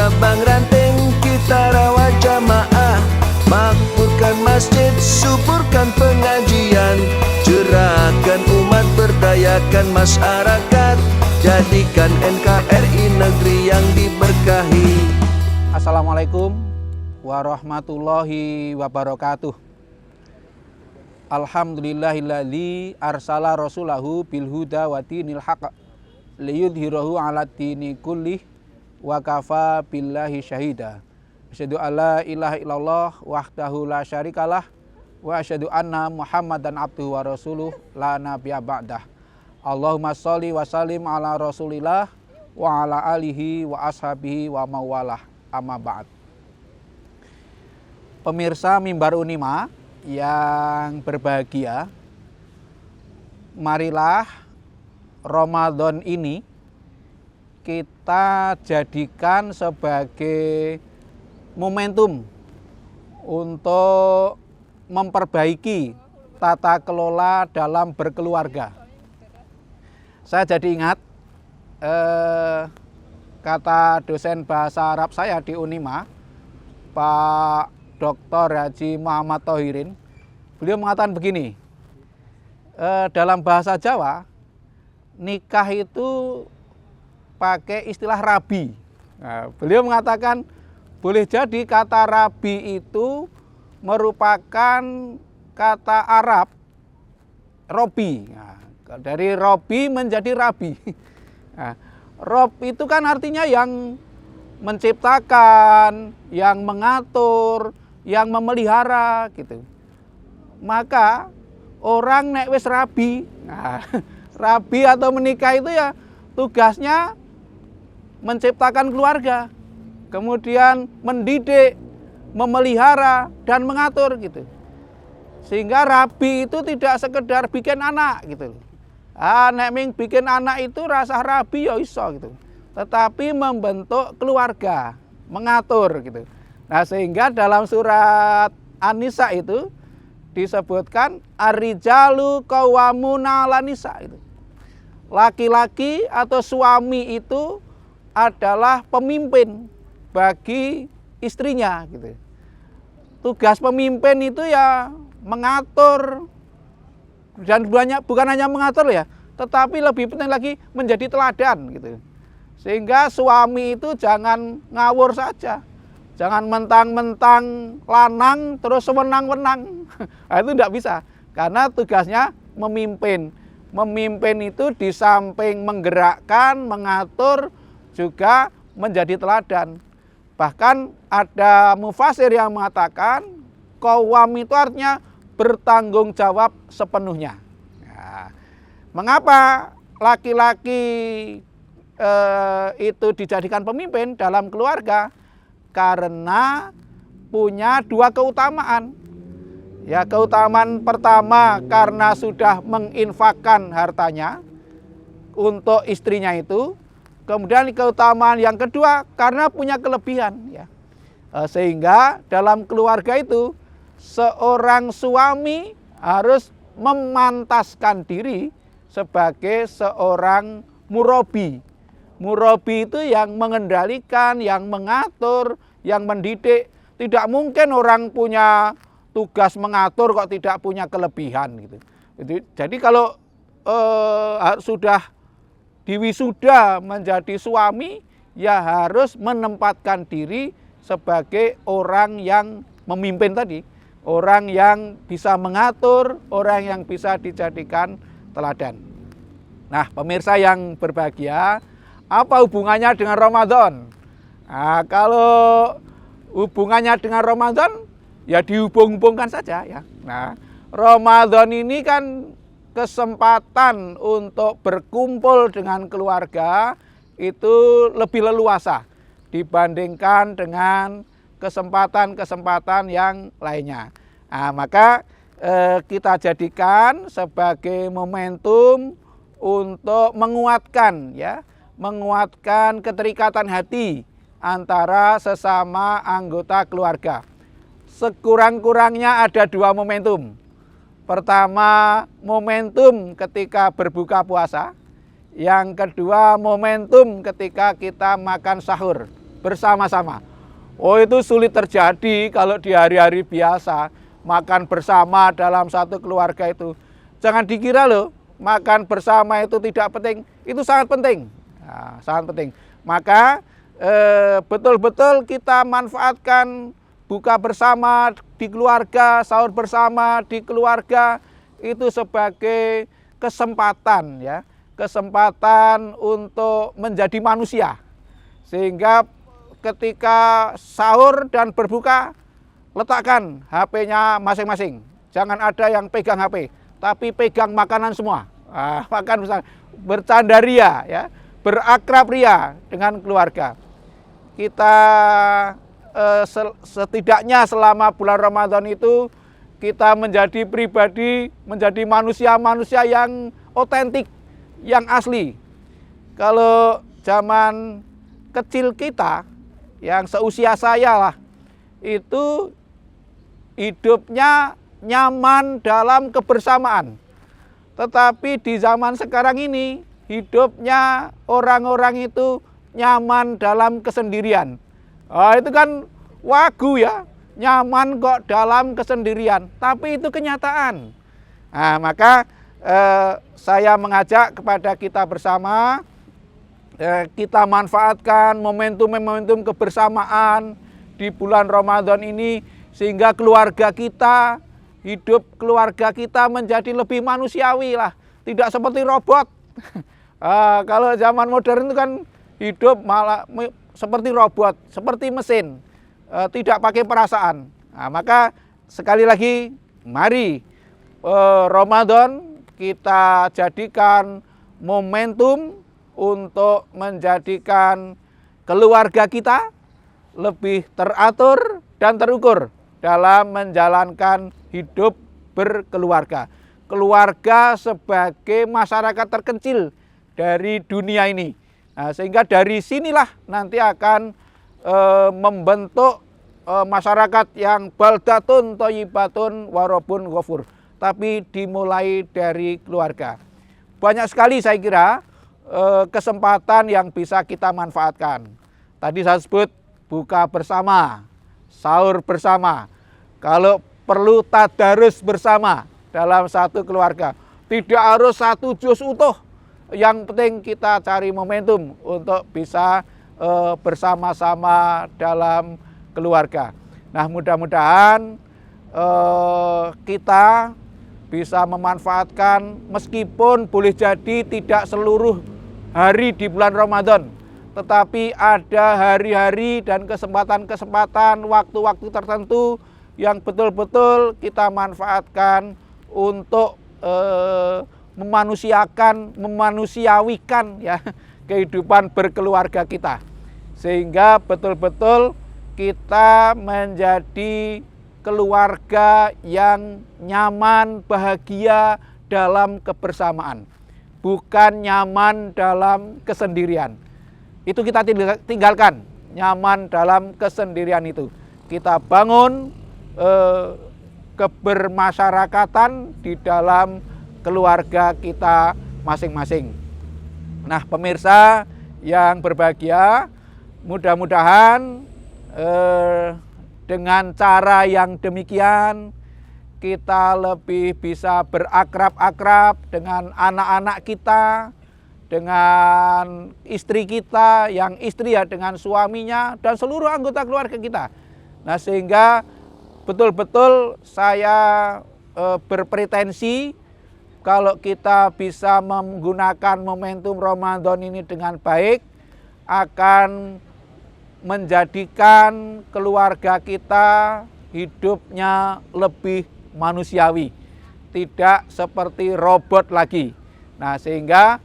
cabang ranting kita rawat jamaah, makmurkan masjid, suburkan pengajian, cerahkan umat, berdayakan masyarakat, jadikan NKRI negeri yang diberkahi. Assalamualaikum warahmatullahi wabarakatuh. Alhamdulillahilladzi arsala rasulahu bil huda wa dinil haqq liyudhhirahu 'alad dini kullih wa kafa billahi syahida. Asyhadu alla ilaha illallah wahdahu la syarikalah wa asyhadu anna Muhammadan abduhu wa rasuluh la nabiyya ba'dah. Allahumma sholli wa sallim ala Rasulillah wa ala alihi wa ashabihi wa mawalah, amma ba'd. Pemirsa Mimbar Unima yang berbahagia, marilah Ramadan ini kita jadikan sebagai momentum untuk memperbaiki tata kelola dalam berkeluarga. Saya jadi ingat kata dosen bahasa Arab saya di Unima, Pak Dr. Haji Muhammad Thohirin. Beliau mengatakan begini, dalam bahasa Jawa, nikah itu pakai istilah rabi. Nah, beliau mengatakan boleh jadi kata rabi itu merupakan kata Arab robi. Nah, dari robi menjadi rabi. Nah, rob itu kan artinya yang menciptakan, yang mengatur, yang memelihara gitu. Maka orang nek wis rabi, nah, rabi atau menikah itu ya tugasnya menciptakan keluarga, kemudian mendidik, memelihara dan mengatur gitu. Sehingga rabi itu tidak sekedar bikin anak gitu. Nek ming bikin anak itu rasa rabi ya iso gitu. Tetapi membentuk keluarga, mengatur gitu. Nah, sehingga dalam surat An-Nisa itu disebutkan ar-rijalu qawwamuna 'alan nisa itu. Laki-laki atau suami itu adalah pemimpin bagi istrinya gitu. Tugas pemimpin itu ya mengatur, dan bukan hanya mengatur ya, tetapi lebih penting lagi menjadi teladan gitu. Sehingga suami itu jangan ngawur saja. Jangan mentang-mentang lanang terus sewenang-wenang. Nah, itu tidak bisa. Karena tugasnya memimpin. Memimpin itu di samping menggerakkan, mengatur, juga menjadi teladan. Bahkan ada mufasir yang mengatakan qawwam itu artinya bertanggung jawab sepenuhnya. Nah, mengapa laki-laki itu dijadikan pemimpin dalam keluarga? Karena punya dua keutamaan. Ya, keutamaan pertama karena sudah menginfakkan hartanya untuk istrinya itu. Kemudian keutamaan yang kedua karena punya kelebihan ya. Sehingga dalam keluarga itu seorang suami harus memantaskan diri sebagai seorang murabi. Murabi itu yang mengendalikan, yang mengatur, yang mendidik. Tidak mungkin orang punya tugas mengatur kok tidak punya kelebihan gitu. Jadi kalau sudah diwisuda menjadi suami, ya harus menempatkan diri sebagai orang yang memimpin tadi. Orang yang bisa mengatur, orang yang bisa dijadikan teladan. Nah, pemirsa yang berbahagia, apa hubungannya dengan Ramadan? Nah, kalau hubungannya dengan Ramadan, ya dihubung-hubungkan saja ya. Nah, Ramadan ini kan kesempatan untuk berkumpul dengan keluarga itu lebih leluasa dibandingkan dengan kesempatan-kesempatan yang lainnya. Nah, maka kita jadikan sebagai momentum untuk menguatkan ya, menguatkan keterikatan hati antara sesama anggota keluarga. Sekurang-kurangnya ada dua momentum. Pertama, momentum ketika berbuka puasa. Yang kedua, momentum ketika kita makan sahur. bersama-sama. Oh, itu sulit terjadi kalau di hari-hari biasa. Makan bersama dalam satu keluarga itu. Jangan dikira loh, makan bersama itu tidak penting. Itu sangat penting. Nah, sangat penting. Maka betul-betul kita manfaatkan buka bersama di keluarga, sahur bersama di keluarga, itu sebagai kesempatan ya. Kesempatan untuk menjadi manusia. Sehingga ketika sahur dan berbuka, letakkan HP-nya masing-masing. Jangan ada yang pegang HP, tapi pegang makanan semua. Makan bersama, bercanda ria, ya, berakrab ria dengan keluarga. Kita setidaknya selama bulan Ramadan itu kita menjadi pribadi, menjadi manusia-manusia yang otentik, yang asli. Kalau zaman kecil kita, yang seusia saya lah, itu hidupnya nyaman dalam kebersamaan. Tetapi di zaman sekarang ini, hidupnya orang-orang itu nyaman dalam kesendirian. Itu kan wagu ya, nyaman kok dalam kesendirian. Tapi itu kenyataan. Nah, maka saya mengajak kepada kita bersama, kita manfaatkan momentum-momentum kebersamaan di bulan Ramadan ini, sehingga keluarga kita, hidup keluarga kita menjadi lebih manusiawi lah. Tidak seperti robot. Kalau zaman modern itu kan hidup malah seperti robot, seperti mesin, tidak pakai perasaan. Nah, maka sekali lagi, mari Ramadan kita jadikan momentum untuk menjadikan keluarga kita lebih teratur dan terukur dalam menjalankan hidup berkeluarga. Keluarga sebagai masyarakat terkecil dari dunia ini. Nah, sehingga dari sinilah nanti akan membentuk masyarakat yang baldatun thayyibatun warabun ghafur. Tapi dimulai dari keluarga. Banyak sekali saya kira kesempatan yang bisa kita manfaatkan. Tadi saya sebut buka bersama, sahur bersama. Kalau perlu tadarus bersama dalam satu keluarga. Tidak harus satu juz utuh. Yang penting kita cari momentum untuk bisa bersama-sama dalam keluarga. Nah, mudah-mudahan kita bisa memanfaatkan, meskipun boleh jadi tidak seluruh hari di bulan Ramadan, tetapi ada hari-hari dan kesempatan-kesempatan, waktu-waktu tertentu yang betul-betul kita manfaatkan untuk memanusiawikan ya kehidupan berkeluarga kita, sehingga betul-betul kita menjadi keluarga yang nyaman, bahagia dalam kebersamaan, bukan nyaman dalam kesendirian. Itu kita tinggalkan, nyaman dalam kesendirian itu. Kita bangun kebermasyarakatan di dalam keluarga kita masing-masing. Nah, pemirsa yang berbahagia, mudah-mudahan dengan cara yang demikian kita lebih bisa berakrab-akrab dengan anak-anak kita, dengan istri kita, yang istri ya dengan suaminya, dan seluruh anggota keluarga kita. Nah, sehingga betul-betul saya berpretensi kalau kita bisa menggunakan momentum Ramadan ini dengan baik, akan menjadikan keluarga kita hidupnya lebih manusiawi, tidak seperti robot lagi. Nah, sehingga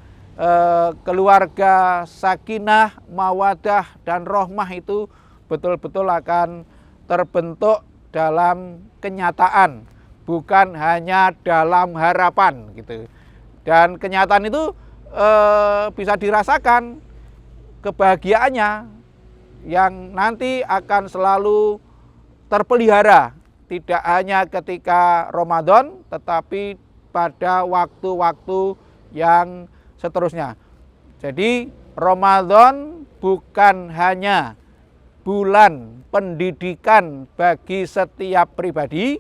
keluarga sakinah, mawadah, dan rohmah itu betul-betul akan terbentuk dalam kenyataan, bukan hanya dalam harapan gitu. Dan kenyataan itu bisa dirasakan kebahagiaannya yang nanti akan selalu terpelihara, tidak hanya ketika Ramadan, tetapi pada waktu-waktu yang seterusnya. Jadi Ramadan bukan hanya bulan pendidikan bagi setiap pribadi,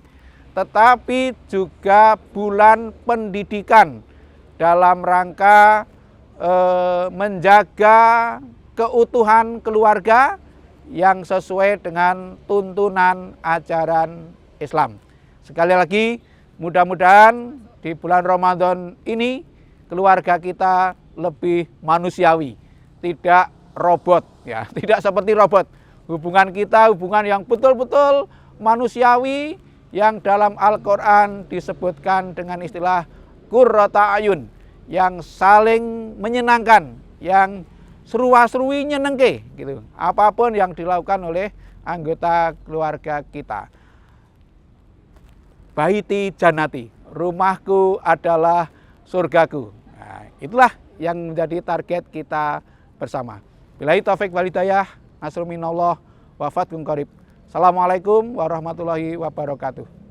tetapi juga bulan pendidikan dalam rangka menjaga keutuhan keluarga yang sesuai dengan tuntunan ajaran Islam. Sekali lagi, mudah-mudahan di bulan Ramadan ini keluarga kita lebih manusiawi, tidak robot ya, tidak seperti robot. Hubungan kita hubungan yang betul-betul manusiawi yang dalam Al-Qur'an disebutkan dengan istilah qurrata ayun, yang saling menyenangkan, yang serua-serui nyenengke gitu. Apapun yang dilakukan oleh anggota keluarga kita. Baiti jannati, rumahku adalah surgaku. Nah, itulah yang menjadi target kita bersama. Billahi taufik wal hidayah, nasrul minallah, wa fathun qarib. Assalamualaikum warahmatullahi wabarakatuh.